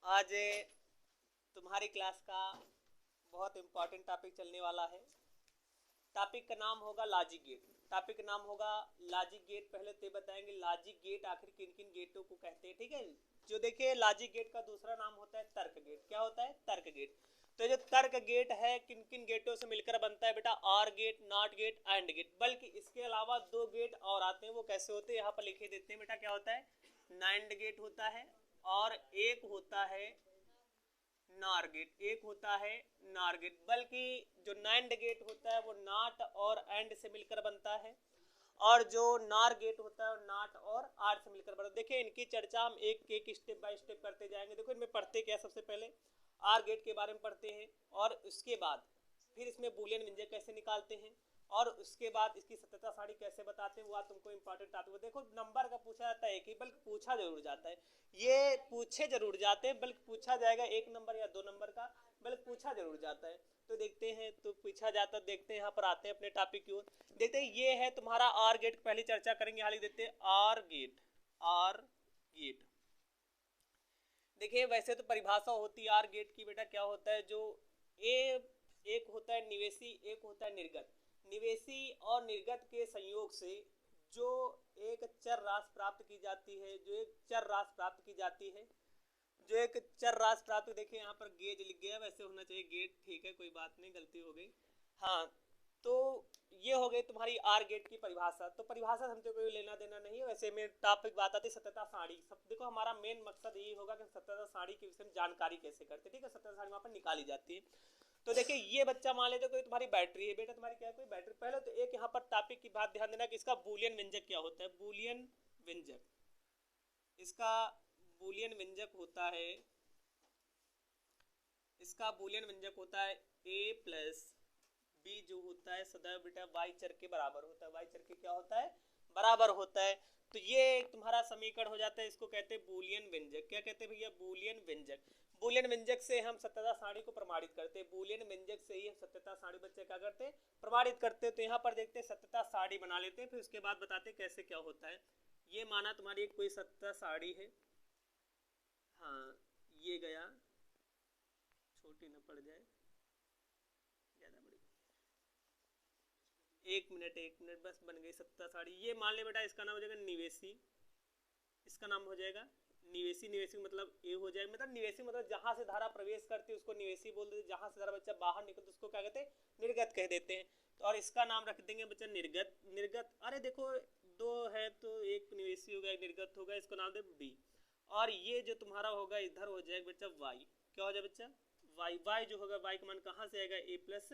आज तुम्हारी क्लास का बहुत इम्पोर्टेंट टॉपिक चलने वाला है। टॉपिक का नाम होगा लॉजिक गेट। टॉपिक का नाम होगा लॉजिक गेट। पहले तो बताएंगे लॉजिक गेट आखिर किन किन गेटों को कहते हैं, ठीक है। जो देखिए लॉजिक गेट का दूसरा नाम होता है तर्क गेट। क्या होता है? तर्क गेट। तो जो तर्क गेट है किन किन गेटों से मिलकर बनता है बेटा? Or gate, not gate, and gate. बल्कि इसके अलावा दो गेट और आते हैं, वो कैसे होते हैं यहाँ पर लिखे देते हैं बेटा। क्या होता है? नाइंड गेट होता है और एक होता है नार गेट। एक होता है नार गेट। बल्कि जो नाइंड गेट होता है वो नॉट और एंड से मिलकर बनता है, और जो नार गेट होता है नॉट और आर से मिलकर बनता है। देखिए इनकी चर्चा हम एक एक स्टेप बाय स्टेप करते जाएंगे। देखो इनमें पढ़ते क्या, सबसे पहले आर गेट के बारे में पढ़ते हैं, और उसके बाद फिर इसमें बूलियन व्यंजक कैसे निकालते हैं, और उसके बाद इसकी सत्यता सारणी कैसे बताते हैं। वो आज तुमको इंपॉर्टेंट टॉपिक है। देखो नंबर का पूछा जाता है एक ही, बल्कि पूछा जरूर जाता है। ये पूछे जरूर जाते हैं, बल्कि पूछा जाएगा एक नंबर या दो नंबर का, बल्कि पूछा जरूर जाता है। तो देखते हैं, तो पूछा जाता है। देखते हैं यहाँ पर आते हैं अपने टॉपिक की ओर। देखते हैं ये है तुम्हारा आर गेट। पहली चर्चा करेंगे, यहाँ लिख देते हैं आर गेट। आर गेट देखिए वैसे तो परिभाषा होती है आर गेट की बेटा। क्या होता है? जो ए एक होता है निवेशी, एक होता है निर्गत। निवेशी और निर्गत के संयोग से जो एक चर राशि प्राप्त की जाती है, जो एक चर राशि प्राप्त की जाती है, जो एक चर राशि प्राप्त। देखिए यहाँ पर गेज लिख गया, वैसे होना चाहिए गेट, ठीक है कोई बात नहीं, गलती हो गई। हाँ, तो ये हो गई तुम्हारी आर गेट की परिभाषा। तो परिभाषा हमसे कोई लेना देना नहीं है। वैसे में टॉपिक बात आती है सत्यता सारणी। सब देखो हमारा मेन मकसद यही होगा कि सत्यता सारणी के विषय में जानकारी कैसे करते, ठीक है। सत्यता सारणी वहाँ पर निकाली जाती है। तो देखिए ये बच्चा मान लेते कोई तुम्हारी बैटरी है बेटा, तुम्हारी क्या है कोई बैटरी। पहले तो एक यहाँ पर टॉपिक की बात ध्यान देना कि इसका बूलियन व्यंजक क्या होता है। बूलियन व्यंजक, इसका बूलियन व्यंजक होता है, इसका बूलियन व्यंजक होता है ए प्लस बी, जो होता है सदैव बेटा वाई चर के बराबर होता है। वाई चर के क्या होता है? बराबर होता है। तो ये तुम्हारा समीकरण हो जाता है। इसको कहते हैं बूलियन व्यंजक। क्या कहते हैं भैया? बूलियन व्यंजक। बूलियन व्यंजक से हम सत्यता सारणी को प्रमाणित करते हैं। बूलियन व्यंजक से ही हम सत्यता सारणी बच्चे क्या करते हैं? प्रमाणित करते हैं। तो यहाँ पर देखते हैं सत्यता सारणी बना लेते हैं, फिर उसके बाद बताते हैं कैसे क्या होता है। ये माना तुम्हारी एक कोई सत्यता सारणी है। हाँ, ये गया, छोटी न पड़ जाए, ज्यादा बड़ी। एक मिनट बस, बन गई सत्ता साड़ी। ये मान ले बेटा, इसका नाम हो जाएगा निवेशी। इसका नाम हो जाएगा निवेशी। निवेशी मतलब ए हो जाएगा, मतलब निवेशी मतलब जहां से धारा प्रवेश करती है उसको निवेशी बोल देते हैं। जहां से धारा बच्चा बाहर निकलता उसको क्या कहते हैं? निर्गत कह देते हैं। तो और इसका नाम रख देंगे बच्चा निर्गत। निर्गत, अरे देखो दो है तो एक निवेशी होगा एक निर्गत होगा, इसको नाम दे बी। और ये जो तुम्हारा होगा इधर हो जाएगा बच्चा वाई। क्या हो जाएगा बच्चा? वाई। वाई जो होगा, वाई का मान कहाँ से आएगा? ए प्लस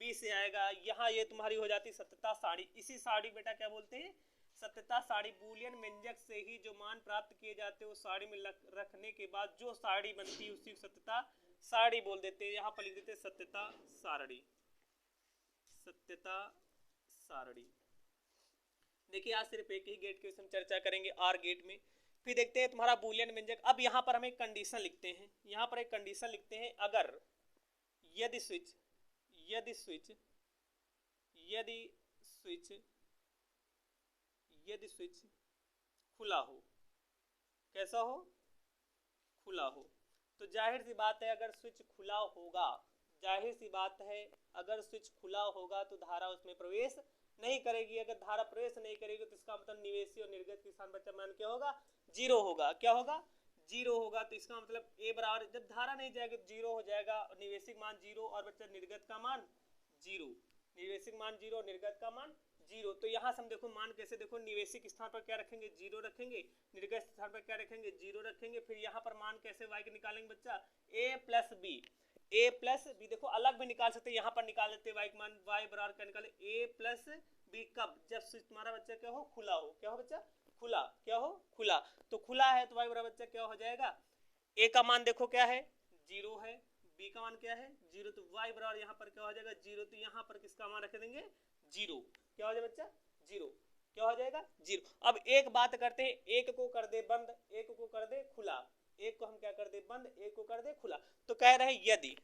बी से आएगा। यहाँ ये तुम्हारी हो जाती सत्यता सारणी। इसी सारणी बेटा क्या बोलते हैं? सत्यता सारणी। बूलियन व्यंजक से ही जो मान प्राप्त किए जाते हैं वो सारणी में रखने के बाद जो सारणी बनती है उसी सत्यता सारणी बोल देते हैं। यहाँ पर लिख देते हैं सत्यता सारणी। सत्यता सारणी। देखिए आज सिर्फ एक ही गेट के विषय में चर्चा करेंगे, आर गेट में। फिर देखते हैं तुम्हारा बूलियन व्यंजक। अब यहाँ पर हम एक कंडीशन लिखते हैं। यहाँ पर एक कंडीशन लिखते हैं, अगर यदि स्विच यदि स्विच यदि स्विच यदि स्विच खुला हो। कैसा हो? खुला हो। तो जाहिर सी बात है अगर स्विच खुला होगा, जाहिर सी बात है अगर स्विच खुला होगा तो धारा उसमें प्रवेश नहीं करेगी। अगर धारा प्रवेश नहीं करेगी तो इसका मतलब निवेशी और निर्गत के स्थान बच्चा मान क्या होगा? जीरो होगा। क्या होगा? जीरो होगा। तो इसका मतलब ए बराबर, जब धारा नहीं जाएगी तो जीरो हो जाएगा। निवेशिक मान जीरो और बच्चा निर्गत का मान जीरो। निवेशिक मान जीरो, निर्गत का मान जीरो। तो यहाँ से हम देखो मान कैसे, देखो निवेशिक स्थान पर क्या रखेंगे? जीरो रखेंगे। निर्गत स्थान पर क्या रखेंगे? जीरो रखेंगे। फिर यहाँ पर मान कैसे वाई के निकालेंगे बच्चा? ए प्लस बी। ए प्लस बी देखो अलग भी निकाल सकते हैं, यहाँ पर निकाल देते हैं वाई का मान। वाई बराबर क्या निकाले? ए प्लस बी। कब? जब तुम्हारा बच्चा क्या हो? खुला हो। क्या हो बच्चा? खुला। क्या हो? खुला। तो खुला है तो वाई बराबर बच्चा क्या हो जाएगा? ए का मान देखो क्या है? जीरो है। बी का मान क्या है? जीरो। तो वाई बराबर यहाँ पर क्या हो जाएगा? जीरो। तो यहाँ पर किसका मान रख देंगे? जीरो। क्या हो जाएगा बच्चा? जीरो। क्या हो जाएगा? जीरो। अब एक बात करते हैं, एक को कर दे बंद, एक को कर दे खुला। एक को हम क्या कर दे? बंद, एक को कर दे खुला। तो कह रहे हैं यदि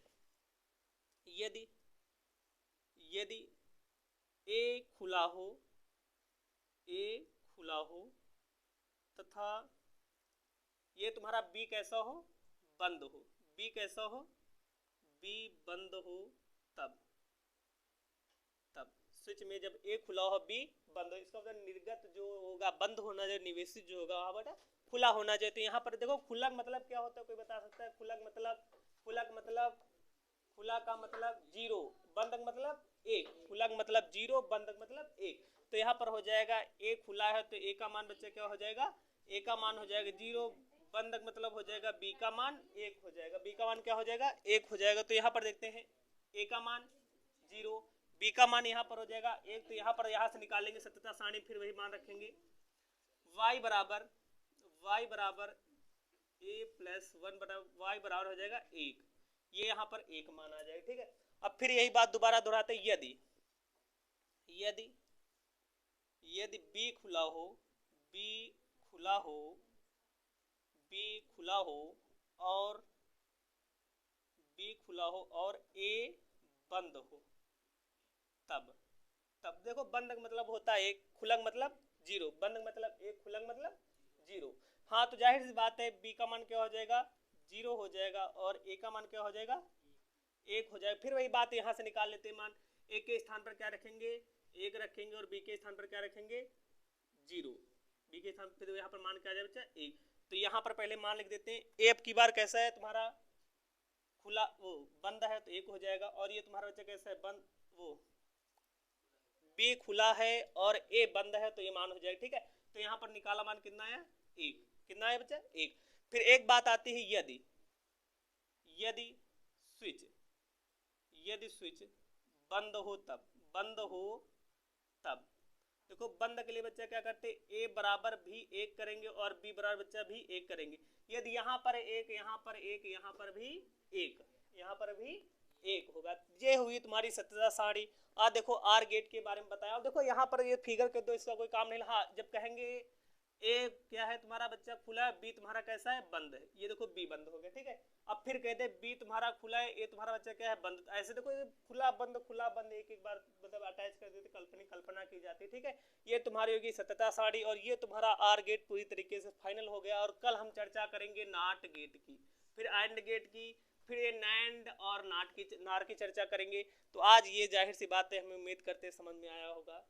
यदि यदि ए खुला हो, ए खुला हो तथा ये तुम्हारा बी कैसा हो? बंद हो, बी कैसा हो, बी बंद हो तब, तब स्विच में जब ए खुला हो बी बंद हो, इसका मतलब निर्गत जो होगा बंद होना चाहिए, निवेशित जो होगा वहाँ बेटा खुला होना चाहिए। तो यहाँ पर देखो खुला मतलब क्या होता है, कोई बता सकता है? खुला मतलब, खुला मतलब, खुला का मतलब जीरो, बंधक मतलब एक, खुला मतलब जीरो, बंधक मतलब एक। तो यहाँ पर हो जाएगा ए खुला है तो ए का मान बच्चे क्या हो जाएगा, ए का मान हो जाएगा जीरो, बंधक मतलब हो जाएगा बी का मान एक हो जाएगा, बी का मान क्या हो जाएगा, एक हो जाएगा। तो यहाँ पर देखते हैं ए का मान जीरो, बी का मान यहाँ पर हो जाएगा एक, तो यहाँ पर यहाँ से निकालेंगे सत्यता सारणी, फिर वही मान रखेंगे, y बराबर ए प्लस वन बराबर वाई बराबर हो जाएगा एक, ये यहाँ पर एक मान आ जाएगा। ठीक है, अब फिर यही बात दोबारा दोहराते, यदि यदि यदि बी खुला हो, बी खुला हो, बी खुला हो और बी खुला हो और ए बंद हो तब, तब देखो बंधक मतलब होता है एक, खुलंग मतलब जीरो, बंधक मतलब एक, खुलंग मतलब जीरो। हाँ तो जाहिर सी बात है बी का मान क्या हो जाएगा, जीरो हो जाएगा और ए का मान क्या हो जाएगा, एक हो जाएगा। फिर वही बात यहाँ से निकाल लेते हैं मान, ए के स्थान पर क्या रखेंगे, एक रखेंगे और बी के स्थान पर क्या रखेंगे, जीरो, बी के स्थान पर फिर यहाँ पर मान क्या आ जाए बच्चा एक। तो यहाँ पर पहले मान लिख देते हैं, ए अब की बार कैसा है तुम्हारा, खुला वो बंद है तो एक हो जाएगा, और ये तुम्हारा बच्चा कैसा है, बंद वो बी खुला है और ए बंद है तो ये मान हो जाएगा। ठीक है, तो यहाँ पर निकाला मान कितना है, एक, कितना है बच्चा एक। फिर एक बात आती है यदि, यदि स्विच, यदि स्विच बंद हो तब, बंद हो तब देखो बंद के लिए बच्चा क्या करते, ए बराबर भी एक करेंगे और बी बराबर बच्चा भी एक करेंगे। यदि यहाँ पर एक, यहाँ पर एक, यहाँ पर भी एक, यहाँ पर भी एक होगा, ये हुई तुम्हारी सत्यता सारणी। आज देखो आर गेट के बारे में बताया, अब देखो यहाँ पर ये फिगर के दो इसका कोई काम नहीं। हाँ जब कहेंगे ए क्या है तुम्हारा बच्चा खुला है, बी तुम्हारा कैसा है बंद है, ये देखो बी बंद हो गया। ठीक है, अब फिर कहते हैं बी तुम्हारा खुला है, ए तुम्हारा बच्चा क्या है बंद, ऐसे देखो खुला बंद एक एक बार मतलब अटैच कर देते, कल्पना की जाती है। ठीक है, ये तुम्हारी होगी सत्यता सारणी और ये तुम्हारा आर गेट पूरी तरीके से फाइनल हो गया। और कल हम चर्चा करेंगे नाट गेट की, फिर एंड गेट की, फिर ये नैंड और नाट की, नार की चर्चा करेंगे। तो आज ये जाहिर सी बात है, हमें उम्मीद करते समझ में आया होगा।